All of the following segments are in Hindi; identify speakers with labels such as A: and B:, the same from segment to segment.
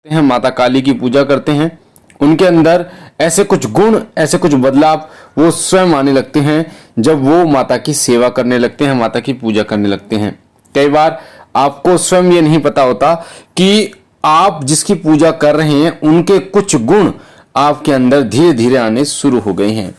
A: हैं, माता काली की पूजा करते हैं, उनके अंदर ऐसे कुछ गुण, ऐसे कुछ बदलाव वो स्वयं आने लगते हैं जब वो माता की सेवा करने लगते हैं, माता की पूजा करने लगते हैं। कई बार आपको स्वयं ये नहीं पता होता कि आप जिसकी पूजा कर रहे हैं उनके कुछ गुण आपके अंदर धीरे धीरे आने शुरू हो गए हैं।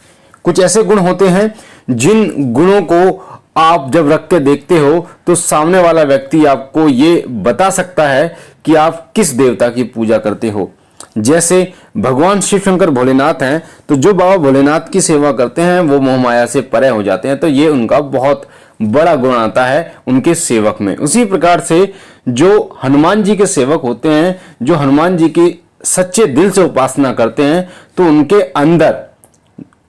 A: कुछ ऐसे गुण होते हैं जिन गुणों को आप जब रख के देखते हो तो सामने वाला व्यक्ति आपको ये बता सकता है कि आप किस देवता की पूजा करते हो। जैसे भगवान शिव शंकर भोलेनाथ हैं, तो जो बाबा भोलेनाथ की सेवा करते हैं वो मोह माया से परे हो जाते हैं, तो ये उनका बहुत बड़ा गुण आता है उनके सेवक में। उसी प्रकार से जो हनुमान जी के सेवक होते हैं, जो हनुमान जी की सच्चे दिल से उपासना करते हैं, तो उनके अंदर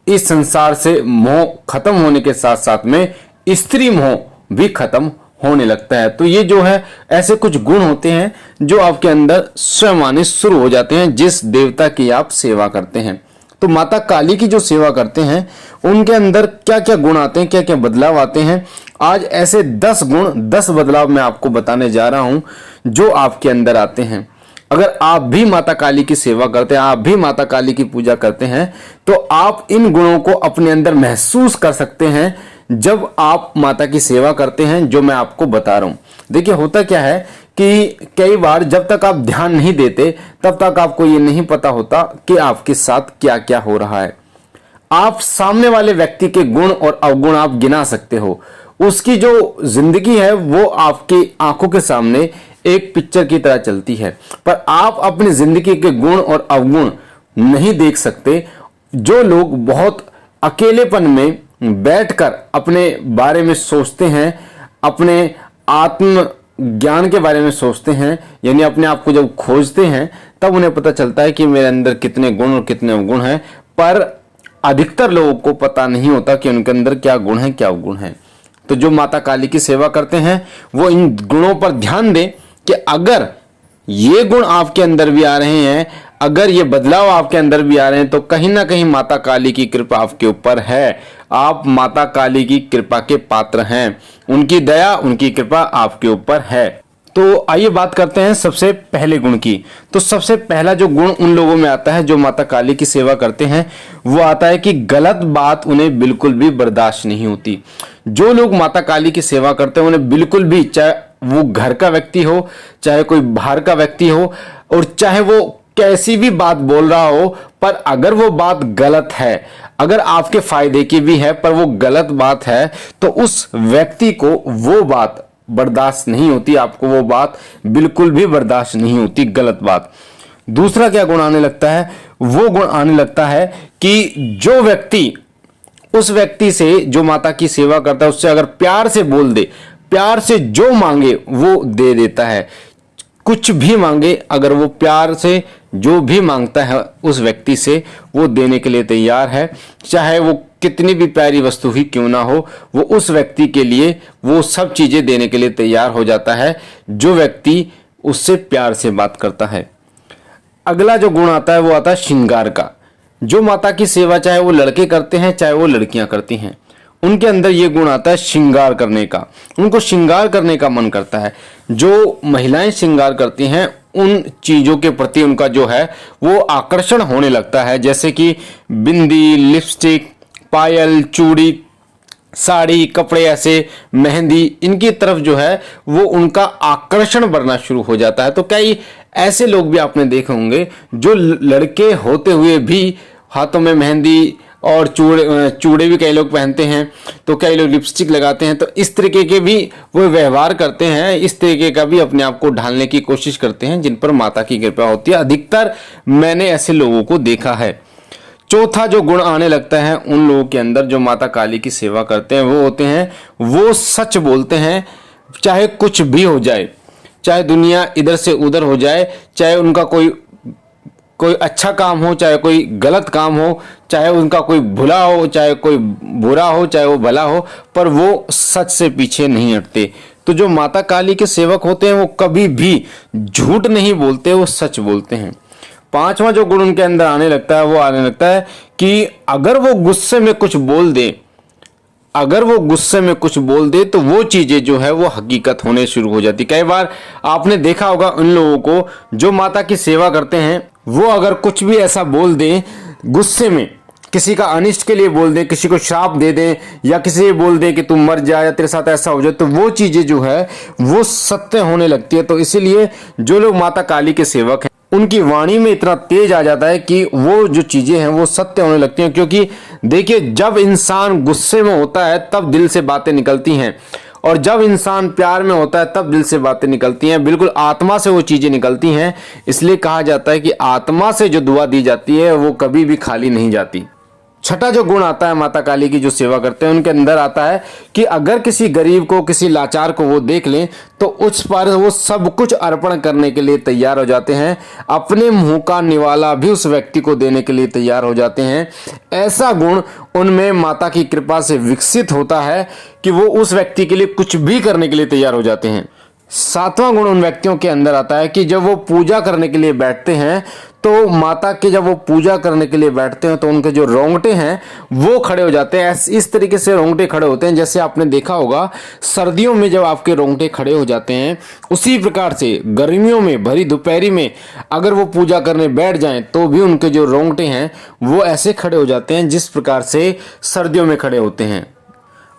A: इस संसार से मोह खत्म होने के साथ साथ में स्त्री मोह भी खत्म होने लगता है। तो ये जो है ऐसे कुछ गुण होते हैं जो आपके अंदर स्वयं आने शुरू हो जाते हैं जिस देवता की आप सेवा करते हैं। तो माता काली की जो सेवा करते हैं उनके अंदर क्या क्या गुण आते हैं, क्या क्या बदलाव आते हैं, आज ऐसे 10 गुण 10 बदलाव मैं आपको बताने जा रहा हूं जो आपके अंदर आते हैं। अगर आप भी माता काली की सेवा करते हैं, आप भी माता काली की पूजा करते हैं, तो आप इन गुणों को अपने अंदर महसूस कर सकते हैं जब आप माता की सेवा करते हैं, जो मैं आपको बता रहा हूं। देखिए होता क्या है कि कई बार जब तक आप ध्यान नहीं देते तब तक आपको ये नहीं पता होता कि आपके साथ क्या क्या हो रहा है। आप सामने वाले व्यक्ति के गुण और अवगुण आप गिना सकते हो, उसकी जो जिंदगी है वो आपकी आंखों के सामने एक पिक्चर की तरह चलती है, पर आप अपनी जिंदगी के गुण और अवगुण नहीं देख सकते। जो लोग बहुत अकेलेपन में बैठकर अपने बारे में सोचते हैं, अपने आत्म ज्ञान के बारे में सोचते हैं, यानी अपने आप को जब खोजते हैं तब उन्हें पता चलता है कि मेरे अंदर कितने गुण और कितने अवगुण हैं, पर अधिकतर लोगों को पता नहीं होता कि उनके अंदर क्या गुण है क्या अवगुण है। तो जो माता काली की सेवा करते हैं वो इन गुणों पर ध्यान दें कि अगर ये गुण आपके अंदर भी आ रहे हैं, अगर ये बदलाव आपके अंदर भी आ रहे हैं, तो कहीं ना कहीं माता काली की कृपा आपके ऊपर है। आप माता काली की कृपा के पात्र हैं, उनकी दया उनकी कृपा आपके ऊपर है। तो आइए बात करते हैं सबसे पहले गुण की। तो सबसे पहला जो गुण उन लोगों में आता है जो माता काली की सेवा करते हैं वो आता है कि गलत बात उन्हें बिल्कुल भी बर्दाश्त नहीं होती। जो लोग माता काली की सेवा करते हैं उन्हें बिल्कुल भी, चाहे वो घर का व्यक्ति हो, चाहे कोई बाहर का व्यक्ति हो, और चाहे वो कैसी भी बात बोल रहा हो, पर अगर वो बात गलत है, अगर आपके फायदे की भी है पर वो गलत बात है, तो उस व्यक्ति को वो बात बर्दाश्त नहीं होती, आपको वो बात बिल्कुल भी बर्दाश्त नहीं होती, गलत बात। दूसरा क्या गुण आने लगता है, वो गुण आने लगता है कि जो व्यक्ति उस व्यक्ति से, जो माता की सेवा करता है, उससे अगर प्यार से बोल दे, प्यार से जो मांगे वो दे देता है। कुछ भी मांगे, अगर वो प्यार से जो भी मांगता है उस व्यक्ति से वो देने के लिए तैयार है, चाहे वो कितनी भी प्यारी वस्तु ही क्यों ना हो, वो उस व्यक्ति के लिए वो सब चीजें देने के लिए तैयार हो जाता है जो व्यक्ति उससे प्यार से बात करता है। अगला जो गुण आता है वो आता है श्रृंगार का। जो माता की सेवा चाहे वो लड़के करते हैं चाहे वो लड़कियां करती हैं, उनके अंदर ये गुण आता है श्रृंगार करने का। उनको श्रृंगार करने का मन करता है। जो महिलाएं श्रृंगार करती हैं उन चीजों के प्रति उनका जो है वो आकर्षण होने लगता है, जैसे कि बिंदी, लिपस्टिक, पायल, चूड़ी, साड़ी, कपड़े, ऐसे मेहंदी, इनकी तरफ जो है वो उनका आकर्षण बढ़ना शुरू हो जाता है। तो कई ऐसे लोग भी आपने देखे होंगे जो लड़के होते हुए भी हाथों में मेहंदी और चूड़े भी कई लोग पहनते हैं, तो कई लोग लिपस्टिक लगाते हैं, तो इस तरीके के भी वो व्यवहार करते हैं, इस तरीके का भी अपने आप को ढालने की कोशिश करते हैं जिन पर माता की कृपा होती है। अधिकतर मैंने ऐसे लोगों को देखा है। चौथा जो गुण आने लगता है उन लोगों के अंदर जो माता काली की सेवा करते हैं वो होते हैं, वो सच बोलते हैं, चाहे कुछ भी हो जाए, चाहे दुनिया इधर से उधर हो जाए, चाहे उनका कोई अच्छा काम हो, चाहे कोई गलत काम हो, चाहे उनका कोई भला हो, चाहे कोई बुरा हो, चाहे वो भला हो, पर वो सच से पीछे नहीं हटते। तो जो माता काली के सेवक होते हैं वो कभी भी झूठ नहीं बोलते, वो सच बोलते हैं। पांचवा जो गुण उनके अंदर आने लगता है वो आने लगता है कि अगर वो गुस्से में कुछ बोल दे अगर वो गुस्से में कुछ बोल दे तो वो चीजें जो है वो हकीकत होने शुरू हो जाती। कई बार आपने देखा होगा उन लोगों को जो माता की सेवा करते हैं, वो अगर कुछ भी ऐसा बोल दें गुस्से में, किसी का अनिष्ट के लिए बोल दें, किसी को श्राप दे दें या किसी से बोल दें कि तुम मर जा या तेरे साथ ऐसा हो जाए, तो वो चीजें जो है वो सत्य होने लगती है। तो इसीलिए जो लोग माता काली के सेवक हैं उनकी वाणी में इतना तेज आ जाता है कि वो जो चीजें हैं वो सत्य होने लगती हैं। क्योंकि देखिए, जब इंसान गुस्से में होता है तब दिल से बातें निकलती हैं, और जब इंसान प्यार में होता है तब दिल से बातें निकलती हैं, बिल्कुल आत्मा से वो चीजें निकलती हैं। इसलिए कहा जाता है कि आत्मा से जो दुआ दी जाती है वो कभी भी खाली नहीं जाती। छठा जो गुण आता है माता काली की जो सेवा करते हैं उनके अंदर आता है कि अगर किसी गरीब को, किसी लाचार को वो देख लें तो उस पर वो सब कुछ अर्पण करने के लिए तैयार हो जाते हैं, अपने मुंह का निवाला भी उस व्यक्ति को देने के लिए तैयार हो जाते हैं। ऐसा गुण उनमें माता की कृपा से विकसित होता है कि वो उस व्यक्ति के लिए कुछ भी करने के लिए तैयार हो जाते हैं। सातवां गुण उन व्यक्तियों के अंदर आता है कि जब वो पूजा करने के लिए बैठते हैं तो माता के जब वो पूजा करने के लिए बैठते हैं तो उनके जो रोंगटे हैं वो खड़े हो जाते हैं। इस तरीके से रोंगटे खड़े होते हैं जैसे आपने देखा होगा सर्दियों में जब आपके रोंगटे खड़े हो जाते हैं, उसी प्रकार से गर्मियों में भरी दोपहरी में अगर वो पूजा करने बैठ जाएं तो भी उनके जो रोंगटे हैं वो ऐसे खड़े हो जाते हैं जिस प्रकार से सर्दियों में खड़े होते हैं।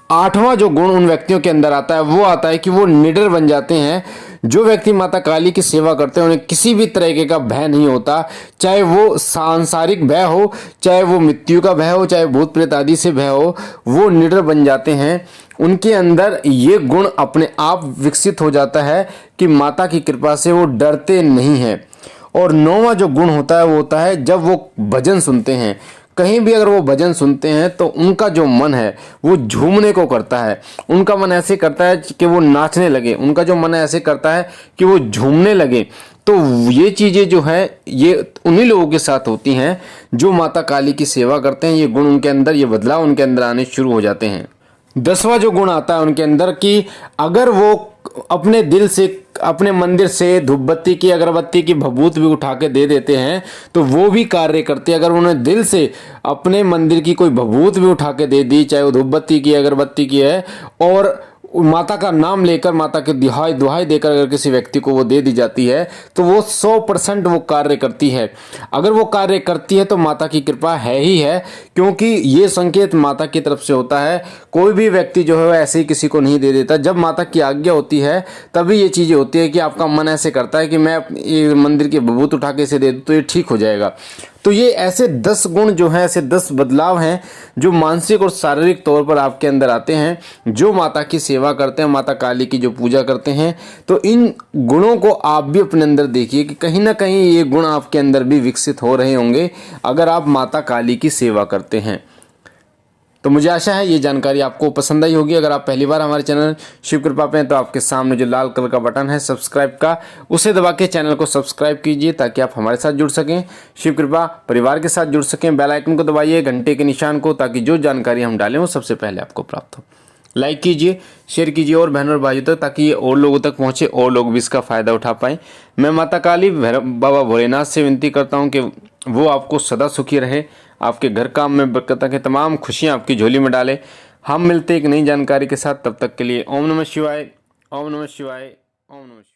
A: आठवां जो गुण उन व्यक्तियों के अंदर आता है वो आता है कि वो निडर बन जाते हैं। जो व्यक्ति माता काली की सेवा करते हैं उन्हें किसी भी तरीके का भय नहीं होता, चाहे वो सांसारिक भय हो, चाहे वो मृत्यु का भय हो, चाहे भूत प्रेत आदि से भय हो, वो निडर बन जाते हैं। उनके अंदर ये गुण अपने आप विकसित हो जाता है कि माता की कृपा से वो डरते नहीं हैं। और नौवां जो गुण होता है वो होता है जब वो भजन सुनते हैं, कहीं भी अगर वो भजन सुनते हैं तो उनका जो मन है वो झूमने को करता है, उनका मन ऐसे करता है कि वो नाचने लगे, उनका जो मन ऐसे करता है कि वो झूमने लगे। तो ये चीज़ें जो है ये उन्हीं लोगों के साथ होती हैं जो माता काली की सेवा करते हैं। ये गुण उनके अंदर, ये बदलाव उनके अंदर आने शुरू हो जाते हैं। 10वां जो गुण आता है उनके अंदर कि अगर वो अपने दिल से, अपने मंदिर से धूपबत्ती की, अगरबत्ती की भभूत भी उठा के दे देते हैं तो वो भी कार्य करते हैं। अगर उन्होंने दिल से अपने मंदिर की कोई भभूत भी उठा के दे दी, चाहे वो धूपबत्ती की, अगरबत्ती की है, और माता का नाम लेकर, माता के दुहाई देकर अगर किसी व्यक्ति को वो दे दी जाती है तो वो 100% वो कार्य करती है। अगर वो कार्य करती है तो माता की कृपा है ही है, क्योंकि ये संकेत माता की तरफ से होता है। कोई भी व्यक्ति जो है ऐसे ही किसी को नहीं दे देता, जब माता की आज्ञा होती है तभी ये चीज़ें होती है कि आपका मन ऐसे करता है कि मैं ये मंदिर की भभूत उठा के इसे दे दूँ तो ये ठीक हो जाएगा। तो ये ऐसे 10 गुण जो हैं, ऐसे 10 बदलाव हैं जो मानसिक और शारीरिक तौर पर आपके अंदर आते हैं जो माता की सेवा करते हैं, माता काली की जो पूजा करते हैं। तो इन गुणों को आप भी अपने अंदर देखिए कि कहीं ना कहीं ये गुण आपके अंदर भी विकसित हो रहे होंगे अगर आप माता काली की सेवा करते हैं। तो मुझे आशा है ये जानकारी आपको पसंद आई होगी। अगर आप पहली बार हमारे चैनल शिव कृपा पे हैं तो आपके सामने जो लाल कलर का बटन है सब्सक्राइब का, उसे दबा के चैनल को सब्सक्राइब कीजिए ताकि आप हमारे साथ जुड़ सकें, शिव कृपा परिवार के साथ जुड़ सकें। बेल आइकन को दबाइए, घंटे के निशान को, ताकि जो जानकारी हम डालें वो सबसे पहले आपको प्राप्त हो। लाइक कीजिए, शेयर कीजिए और बहनों और भाइयों तक, ताकि ये और लोगों तक पहुँचे और लोग भी इसका फ़ायदा उठा पाएँ। मैं माता काली भैरव बाबा भोलेनाथ से विनती करता हूँ कि वो आपको सदा सुखी रहे, आपके घर काम में बरकत के तमाम खुशियाँ आपकी झोली में डाले। हम मिलते एक नई जानकारी के साथ, तब तक के लिए ओम नमः शिवाय, ओम नमः शिवाय, ओम नमः शिवाय।